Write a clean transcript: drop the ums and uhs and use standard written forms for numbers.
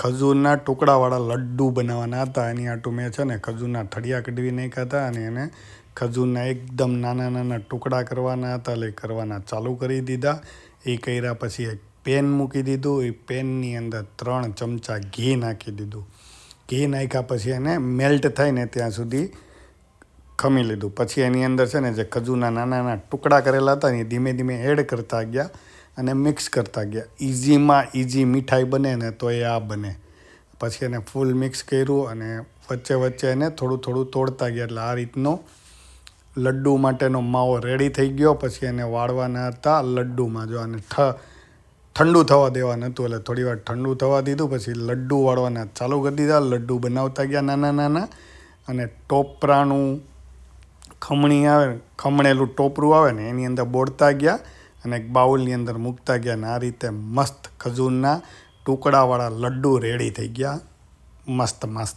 ખજૂરના ટુકડાવાળા લડ્ડુ બનાવવાના હતા. એની હાટું મેં છે ને ખજૂરના ઠળિયા કઢવી નાખ્યા હતા અને એને ખજૂરના એકદમ નાના નાના ટુકડા કરવાના હતા એટલે કરવાના ચાલુ કરી દીધા. એ કર્યા પછી એક પેન મૂકી દીધું. એ પેનની અંદર 3 ચમચા ઘી નાખી દીધું. ઘી નાખ્યા પછી એને મેલ્ટ થાય ને ત્યાં સુધી ખમી લીધું. પછી એની અંદર છે ને જે ખજૂરના નાના નાના ટુકડા કરેલા હતા ને એ ધીમે ધીમે એડ કરતા ગયા અને મિક્સ કરતા ગયા. ઇઝીમાં ઇઝી મીઠાઈ બને ને તો એ આ બને. પછી એને ફૂલ મિક્સ કર્યું અને વચ્ચે વચ્ચે એને થોડું થોડું તોડતા ગયા એટલે આ રીતનો લડ્ડુ માટેનો માવો રેડી થઈ ગયો. પછી એને વાળવાના હતા લડ્ડુમાં. જો આને ઠંડુ થવા દેવાનું હતું એટલે થોડી વાર ઠંડુ થવા દીધું. પછી લડ્ડુ વાળવાના ચાલુ કરી દીધા. લડ્ડુ બનાવતા ગયા નાના નાના અને ટોપરાનું ખમણી આવે, ખમણેલું ટોપરું આવે ને એની અંદર બોળતા ગયા અને એક બાઉલની અંદર મૂકતા ગયા અને આ રીતે મસ્ત ખજૂરના ટુકડાવાળા લડ્ડુ રેડી થઈ ગયા. મસ્ત મસ્ત.